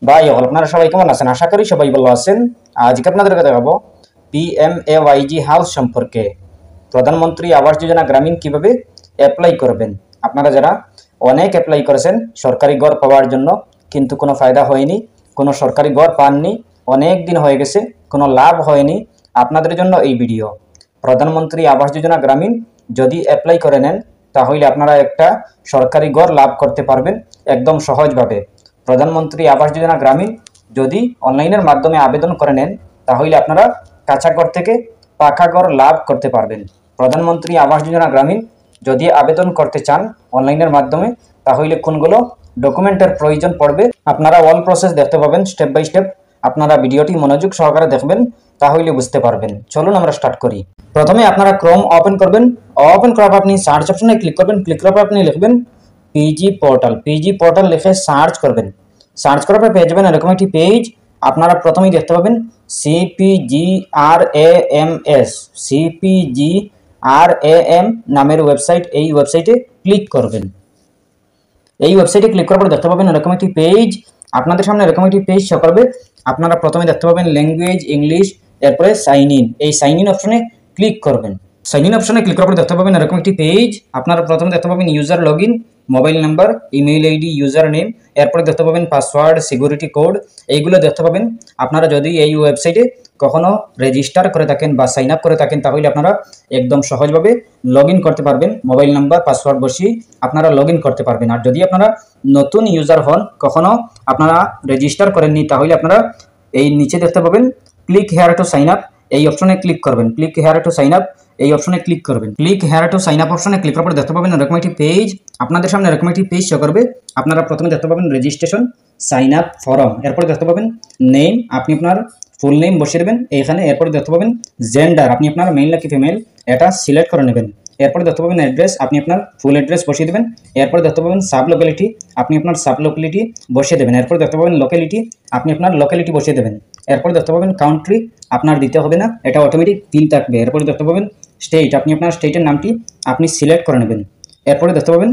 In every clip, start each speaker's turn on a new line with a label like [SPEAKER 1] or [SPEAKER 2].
[SPEAKER 1] ভাই আপনারা সবাই কেমন আছেন? আশা করি সবাই ভালো আছেন। আজকে আপনাদেরকে দেখাবো পিএমএওয়াইজি হাউস সম্পর্কে। প্রধানমন্ত্রী আবাস যোজনা গ্রামীণ কিভাবে অ্যাপ্লাই করবেন। আপনারা যারা অনেক অ্যাপ্লাই করেছেন সরকারি ঘর পাওয়ার জন্য, কিন্তু কোনো ফায়দা হয়নি, কোনো সরকারি ঘর পাননি, অনেক দিন হয়ে গেছে, কোনো লাভ হয়নি, আপনাদের জন্য এই ভিডিও। প্রধানমন্ত্রী আবাস যোজনা গ্রামীণ যদি অ্যাপ্লাই করে নেন তাহলে আপনারা একটা সরকারি ঘর লাভ করতে পারবেন একদম সহজভাবে। প্রধানমন্ত্রী আবাস যোজনা গ্রামীণ যদি অনলাইনের মাধ্যমে আবেদন করে নেন তাহলে আপনারা কাঁচা ঘর থেকে পাকা ঘর লাভ করতে পারবেন। প্রধানমন্ত্রী আবাস যোজনা গ্রামীণ যদি আবেদন করতে চান অনলাইনের মাধ্যমে তাহলে কোনগুলো ডকুমেন্টের প্রয়োজন পড়বে আপনারা অল প্রসেস দেখতে পাবেন স্টেপ বাই স্টেপ। আপনারা ভিডিওটি মনোযোগ সহকারে দেখবেন তাহলে বুঝতে পারবেন। চলুন আমরা স্টার্ট করি। প্রথমে আপনারা ক্রোম ওপেন করবেন। ওপেন করার পর আপনি সার্চ অপশনে ক্লিক করবেন। ক্লিক করার পর আপনি লিখবেন পিজি পোর্টাল। পিজি পোর্টাল লিখে সার্চ করবেন। সার্চ করার পর পেয়ে যাবেন এরকম একটি পেজ। আপনারা প্রথমেই দেখতে পাবেন CPGRAMS CPGRAM নামের ওয়েবসাইট। এই ওয়েবসাইটে ক্লিক করবেন। এই ওয়েবসাইটে ক্লিক করার পর দেখতে পাবেন এরকম একটি পেজ। আপনাদের সামনে এরকম একটি পেজ শো করবে। আপনারা প্রথমে দেখতে পাবেন ল্যাঙ্গুয়েজ ইংলিশ, এরপরে সাইন ইন। এই সাইন ইন অপশনে ক্লিক করবেন। সাইন ইন অপশনে ক্লিক করার পর দেখতে পাবেন এরকম একটি পেজ। আপনারা প্রথমে দেখতে পাবেন user log in, mobile number, email ID, user name, এরপরে দেখতে পাবেন পাসওয়ার্ড, সিকিউরিটি কোড, এইগুলো দেখতে পাবেন। আপনারা যদি এই ওয়েবসাইটে কখনো রেজিস্টার করে থাকেন বা সাইন আপ করে থাকেন তাহলে আপনারা একদম সহজভাবে লগ ইন করতে পারবেন। মোবাইল নাম্বার পাসওয়ার্ড বসিয়ে আপনারা লগ ইন করতে পারবেন। আর যদি আপনারা নতুন ইউজার হন, কখনো আপনারা রেজিস্টার করেননি, তাহলে আপনারা এই নিচে দেখতে পাবেন click here to sign up. এই অপশনে ক্লিক করবেন। Click here to sign up এই অপশনে ক্লিক করবেন। Click here to sign up অপশনে ক্লিক করার পর দেখতে পাবেন এরকম একটি পেজ। আপনাদের সামনে এরকম একটি পেজ শো করবে। আপনারা প্রথমে দেখতে পাবেন রেজিস্ট্রেশন সাইন আপ ফর্ম, এরপরে দেখতে পাবেন নেম, আপনি আপনার ফুল নেম বসিয়ে দেবেন এখানে। এরপরে দেখতে পাবেন জেন্ডার, আপনি আপনার মেল নাকি ফিমেল এটা সিলেক্ট করে নেবেন। এরপরে দেখতে পাবেন অ্যাড্রেস, আপনি আপনার ফুল অ্যাড্রেস বসিয়ে দেবেন। এরপরে দেখতে পাবেন সাব লোকালিটি, আপনি আপনার সাব লোকালিটি বসিয়ে দেবেন। এরপরে দেখতে পাবেন লোকালিটি, আপনি আপনার লোকালিটি বসিয়ে দেবেন। এরপরে দেখতে পাবেন কান্ট্রি, আপনার দিতে হবে না, এটা অটোমেটিক পিন থাকবে। এরপরে দেখতে পাবেন স্টেট, আপনি আপনার স্টেটের নামটি আপনি সিলেক্ট করে নেবেন। এরপরে দেখতে পাবেন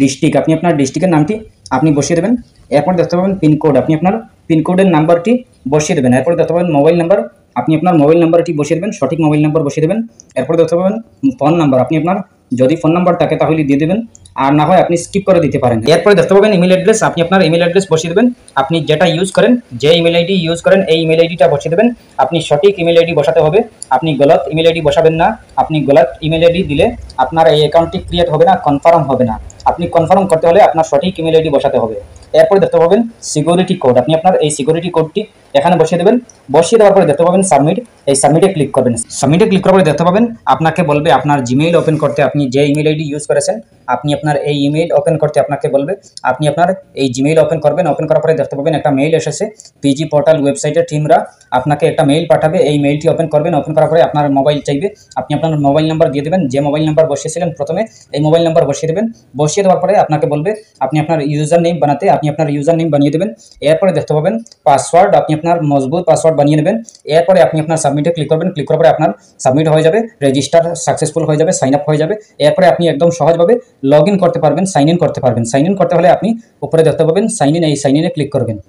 [SPEAKER 1] ডিস্ট্রিক্ট, আপনি আপনার ডিস্ট্রিক্টের নামটি আপনি বসিয়ে দেবেন। এরপর দেখতে পাবেন পিনকোড, আপনি আপনার পিনকোডের নাম্বারটি বসিয়ে দেবেন। এরপরে দেখতে পাবেন মোবাইল নাম্বার, আপনি আপনার মোবাইল নাম্বারটি বসিয়ে দেবেন, সঠিক মোবাইল নাম্বার বসিয়ে দেবেন। এরপরে দেখতে পাবেন ফোন নাম্বার, আপনি আপনার যদি ফোন নাম্বার থাকে তাহলে দিয়ে দেবেন, আর না হয় আপনি স্কিপ করে দিতে পারেন। এরপরে দেখতে পাবেন ইমেল অ্যাড্রেস, আপনি আপনার ইমেল অ্যাড্রেস বসিয়ে দেবেন। আপনি যেটা ইউজ করেন, যে ইমেল আইডি ইউজ করেন এই ইমেল আইডিটা বসিয়ে দেবেন। আপনি সঠিক ইমেল আইডি বসাতে হবে, আপনি গলত ইমেল আইডি বসাবেন না। আপনি গলত ইমেল আইডি দিলে আপনার এই অ্যাকাউন্টটি ক্রিয়েট হবে না, কনফার্ম হবে না। আপনি কনফার্ম করতে হলে আপনার সঠিক ইমেল আইডি বসাতে হবে। এরপরে দেখতে পাবেন সিকিউরিটি কোড, আপনি আপনার এই সিকিউরিটি কোডটি এখানে বসিয়ে দেবেন। বসিয়ে দেওয়ার পরে দেখতে পাবেন সাবমিট, এই সাবমিটে ক্লিক করবেন। সাবমিটে ক্লিক করার পরে দেখতে পাবেন আপনাকে বলবে আপনার জিমেইল ওপেন করতে, আপনি যে ইমেল আইডি ইউজ করেছেন আপনি আপনার এই ইমেইল ওপেন করতে আপনাকে বলবে। আপনি আপনার এই জিমেইল ওপেন করবেন। ওপেন করার পরে দেখতে পাবেন একটা মেইল এসেছে। পিজি পোর্টাল ওয়েবসাইটের টিমরা আপনাকে একটা মেইল পাঠাবে, এই মেইলটি ওপেন করবেন। ওপেন করার পরে আপনার মোবাইল চাইবে, আপনি আপনার মোবাইল নাম্বার দিয়ে দেবেন। যে মোবাইল নাম্বার বসিয়েছিলেন প্রথমে এই মোবাইল নাম্বার বসিয়ে দেবেন। বসিয়ে দেওয়ার পরে আপনাকে বলবে আপনি আপনার ইউজার নেম বানাতে, আপনি আপনার ইউজার নেম বানিয়ে দেবেন। এরপরে দেখতে পাবেন পাসওয়ার্ড, আপনি আপনার মজবুত পাসওয়ার্ড বানিয়ে নেবেন। এরপরে আপনি আপনার সাবমিটে ক্লিক করবেন। ক্লিক করার পরে আপনার সাবমিট হয়ে যাবে, রেজিস্টার সাকসেসফুল হয়ে যাবে, সাইন আপ হয়ে যাবে। এরপরে আপনি একদম সহজভাবে লগ ইন করতে পারবেন, সাইন ইন করতে পারবেন। সাইন ইন করতে হলে আপনি উপরে দেখতে পাবেন সাইন ইন, এই সাইন ইনে ক্লিক করবেন।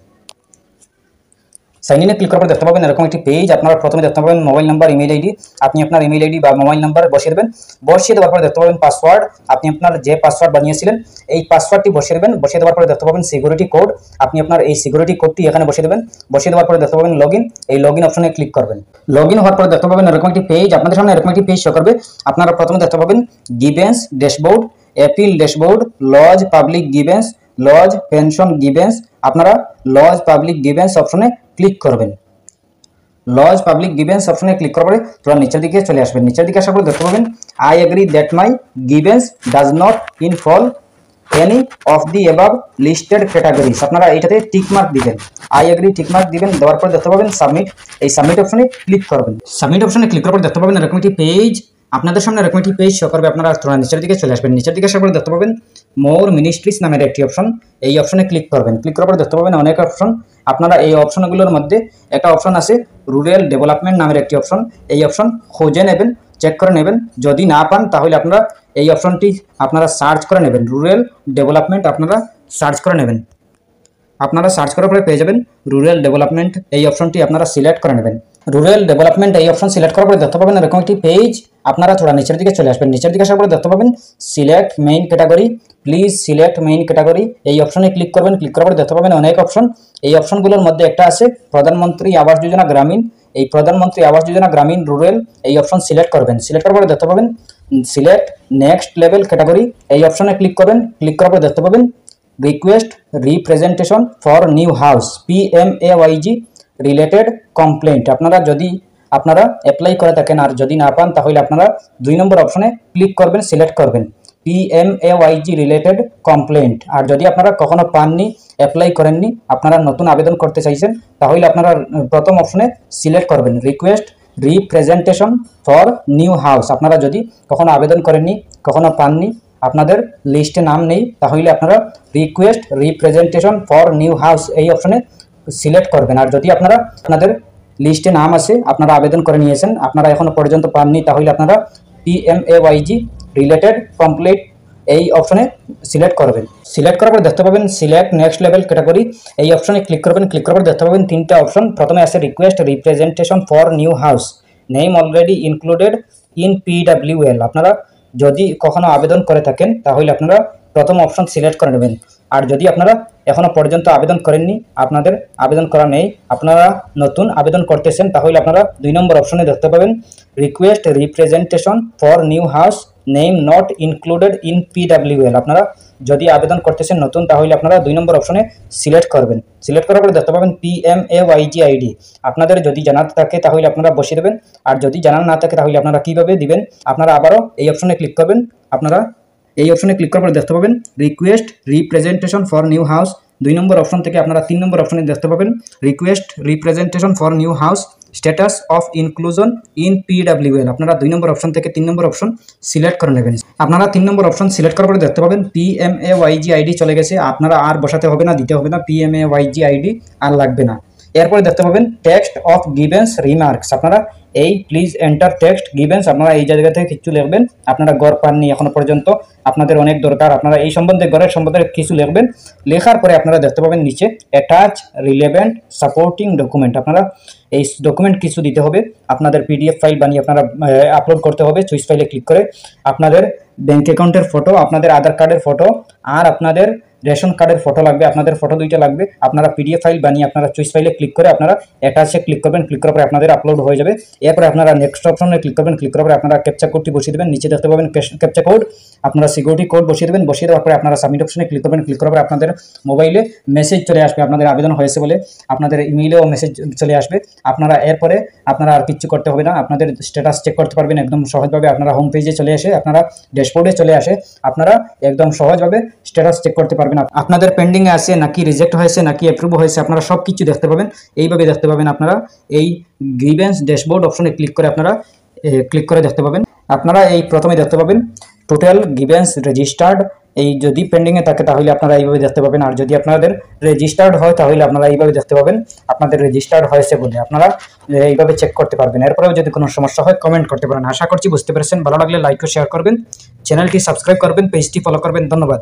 [SPEAKER 1] সাইন ইনে ক্লিক করার পর দেখতে পাবেন এরকম একটি পেজ। আপনারা প্রথমে দেখতে পাবেন মোবাইল নাম্বার, ইমেল আইডি, আপনি আপনার ইমেল আইডি বা মোবাইল নাম্বার বসিয়ে দেবেন। বসিয়ে দেওয়ার পরে দেখতে পাবেন পাসওয়ার্ড, আপনি আপনার যে পাসওয়ার্ড বানিয়েছিলেন এই পাসওয়ার্ডটি বসিয়ে দেবেন। বসিয়ে দেওয়ার পরে দেখতে পাবেন সিকিউরিটি কোড, আপনি আপনার এই সিকিউরিটি কোডটি এখানে বসিয়ে দেবেন। বসিয়ে দেওয়ার পরে দেখতে পাবেন লগ ইন, এই লগ ইন অপশনে ক্লিক করবেন। লগ ইন হওয়ার পরে দেখতে পাবেন এরকম একটি পেজ। আপনাদের সামনে এরকম একটি পেজ শো করবে। আপনারা প্রথমে দেখতে পাবেন grievance dashboard, appeal dashboard, lodge public grievance, lodge pension grievance. আপনারা লজ পাবলিক গিভেন্স অপশনে ক্লিক করবেন। লজ পাবলিক গিভেন্স অপশনে ক্লিক করার পরে তোমরা নিচের দিকে চলে আসবেন। নিচের দিকে আসার পরে দেখতে পাবেন I agree that my grievance does not infall any of the above listed categories. আপনারা এইটাতে টিক মার্ক দিবেন, আই এগ্রি টিক মার্ক দিবেন। দেওয়ার পরে দেখতে পাবেন সাবমিট, এই সাবমিট অপশনে ক্লিক করবেন। সাবমিট অপশনে ক্লিক করার পরে দেখতে পাবেন এরকম একটি পেজ। আপনাদের সামনে এরকম একটি পেজ শো করবে। আপনারা নিচের দিকে চলে আসবেন। নিচের দিকে আসার পরে দেখতে পাবেন মোর মিনিস্ট্রিজ নামের একটি অপশন, এই অপশনে ক্লিক করবেন। ক্লিক করার পরে দেখতে পাবেন অনেক অপশন। আপনারা এই অপশনগুলোর মধ্যে একটা অপশন আছে রুরাল ডেভেলপমেন্ট নামের একটি অপশন, এই অপশন খুঁজে নেবেন, চেক করে নেবেন। যদি না পান তাহলে আপনারা এই অপশনটি আপনারা সার্চ করে নেবেন, রুরাল ডেভেলপমেন্ট আপনারা সার্চ করে নেবেন। আপনারা সার্চ করার পরে পেয়ে যাবেন রুরাল ডেভেলপমেন্ট, এই অপশনটি আপনারা সিলেক্ট করে নেবেন। রুরাল ডেভেলপমেন্ট এই অপশন সিলেক্ট করার পরে দেখতে পাবেন এরকম একটি পেজ। আপনারা থোড়া নিচের দিকে চলে আসবেন, নিচের দিকে আসার পরে দেখতে পাবেন select main category, please select main category, এই অপশনে ক্লিক করবেন। ক্লিক করার পরে দেখতে পাবেন অনেক অপশন। এই অপশনগুলোর মধ্যে একটা আছে প্রধানমন্ত্রী আবাস যোজনা গ্রামীণ, এই প্রধানমন্ত্রী আবাস যোজনা গ্রামীণ রুরাল এই অপশন সিলেক্ট করবেন। সিলেক্ট করার পরে দেখতে পাবেন সিলেক্ট নেক্সট লেভেল ক্যাটাগরি, এই অপশনে ক্লিক করবেন। ক্লিক করার পরে দেখতে পাবেন request representation for new house PMAYG related complaint. আপনারা অ্যাপ্লাই করে থাকেন আর যদি না পান তাহলে আপনারা 2 নম্বর অপশনে ক্লিক করবেন, সিলেক্ট করবেন PMAYG রিলেটেড কমপ্লেন্ট। আর যদি আপনারা কখনো পাননি, অ্যাপ্লাই করেননি, আপনারা নতুন আবেদন করতে চাইছেন, তাহলে আপনারা প্রথম অপশনে সিলেক্ট করবেন request representation for new house. আপনারা যদি কখনো আবেদন করেননি, কখনো পাননি, আপনাদের লিস্টে নাম নেই, তাহলে আপনারা request representation for new house এই অপশনে সিলেক্ট করবেন। আর যদি আপনাদের লিস্টে নাম আছে, আপনারা আবেদন করে নিয়েছেন, আপনারা এখনো পর্যন্ত পাননি, তাহলে আপনারা PMAYG রিলেটেড কমপ্লিট এই অপশনে সিলেক্ট করবেন। সিলেক্ট করার পর দেখতে পাবেন সিলেক্ট নেক্সট লেভেল ক্যাটাগরি, এই অপশনে ক্লিক করবেন। ক্লিক করার পর দেখতে পাবেন 3টা অপশন। প্রথমে আছে request representation for new house, name already included in PWL। আপনারা যদি কখনো আবেদন করে থাকেন তাহলে আপনারা প্রথম অপশন সিলেক্ট করে নেবেন। আর যদি আপনারা এখনো পর্যন্ত আবেদন করেননি, আপনাদের আবেদন করা নেই, আপনারা নতুন আবেদন করতেছেন, তাহলে আপনারা 2 নম্বর অপশনে দেখতে পাবেন request representation for new house name not included in PWL। আপনারা যদি আবেদন করতেছেন নতুন, তাহলে আপনারা 2 নম্বর অপশনে সিলেক্ট করবেন। সিলেক্ট করার পরে দেখতে পাবেন PMAYG ID। আপনাদের যদি জানা থাকে তাহলে আপনারা বসিয়ে দেবেন, আর যদি জানা না থাকে তাহলে আপনারা কিভাবে দিবেন, আপনারা আবারও এই অপশনে ক্লিক করবেন। আপনারা এই অপশনে ক্লিক করার পরে দেখতে পাবেন request representation for new house. 2 number option থেকে আপনারা 3 নম্বর অপশনে দেখতে পাবেন request representation for new house status of inclusion in PWL। আপনারা 2 নম্বর অপশন থেকে 3 নম্বর অপশন সিলেক্ট করে নেবেন। আপনারা 3 নম্বর অপশন সিলেক্ট করার পরে দেখতে পাবেন PMAYG ID চলে গেছে, আপনারা আর বসাতে হবে না, দিতে হবে না, PMAYG ID আর লাগবে না। এরপরে দেখতে পাবেন টেক্সট অফ গিভেন্স রিমার্কস। আপনারা এই প্লিজ এন্টার টেক্সট গিভেন্স, আপনারা এই জায়গা থেকে কিছু লিখবেন। আপনারা ঘর পাননি এখনো পর্যন্ত, আপনাদের অনেক দরকার, আপনারা এই সম্বন্ধে ঘরের সম্বন্ধে কিছু লিখবেন। লেখার পরে আপনারা দেখতে পাবেন নিচে অ্যাটাচ রিলেভেন্ট সাপোর্টিং ডকুমেন্ট। আপনারা এই ডকুমেন্ট কিছু দিতে হবে, আপনাদের PDF ফাইল বানিয়ে আপনারা আপলোড করতে হবে। চুইস ফাইলে ক্লিক করে আপনাদের ব্যাংক অ্যাকাউন্টের ফটো, আপনাদের আধার কার্ডের ফটো আর আপনাদের রেশন কার্ডের ফটো লাগবে, আপনাদের ফটো 2টা লাগবে। আপনারা PDF ফাইল বানিয়ে আপনারা চুইস ফাইলে ক্লিক করে আপনারা অ্যাটাচে ক্লিক করবেন। ক্লিক করার পরে আপনাদের আপলোড হয়ে যাবে। এরপরে আপনারা নেক্সট অপশনে ক্লিক করবেন। ক্লিক করার পরে আপনারা ক্যাপচা কোডটি বসিয়ে দেবেন। নিচে দেখতে পাবেন ক্যাপচা কোড, আপনারা সিকিউরিটি কোড বসিয়ে দেবেন। বসিয়ে দেওয়ার পরে আপনারা সাবমিট অপশনে ক্লিক করবেন। ক্লিক করার পরে আপনাদের মোবাইলে মেসেজ চলে আসবে, আপনাদের আবেদন হয়েছে বলে। আপনাদের ইমেইলেও মেসেজ চলে আসবে। আপনারা এরপরে আপনারা আর কিছু করতে হবে না, আপনাদের স্ট্যাটাস চেক করতে পারবেন একদম সহজভাবে। আপনারা হোম পেজে চলে আসে, আপনারা ড্যাশবোর্ডে চলে আসে, আপনারা একদম সহজভাবে স্ট্যাটাস চেক করতে পারবেন। আপনাদের পেন্ডিংয়ে আছে নাকি রিজেক্ট হয়েছে নাকি অ্যাপ্রুভ হয়েছে, আপনারা সব কিছু দেখতে পাবেন। এইভাবে দেখতে পাবেন। আপনারা এই গ্রিভেন্স ড্যাশবোর্ড অপশনে ক্লিক করে দেখতে পাবেন। আপনারা এই প্রথমে দেখতে পাবেন টোটাল গ্রিভেন্স রেজিস্টার্ড। এই যদি পেন্ডিংয়ে থাকে তাহলে আপনারা এইভাবে দেখতে পাবেন, আর যদি আপনাদের রেজিস্টার্ড হয় তাহলে আপনারা এইভাবে দেখতে পাবেন আপনাদের রেজিস্টার্ড হয়েছে বলে। আপনারা এইভাবে চেক করতে পারবেন। এরপরেও যদি কোনো সমস্যা হয় কমেন্ট করতে পারেন। আশা করছি বুঝতে পেরেছেন। ভালো লাগলে লাইক ও শেয়ার করবেন, চ্যানেলটি সাবস্ক্রাইব করবেন, পেজটি ফলো করবেন। ধন্যবাদ।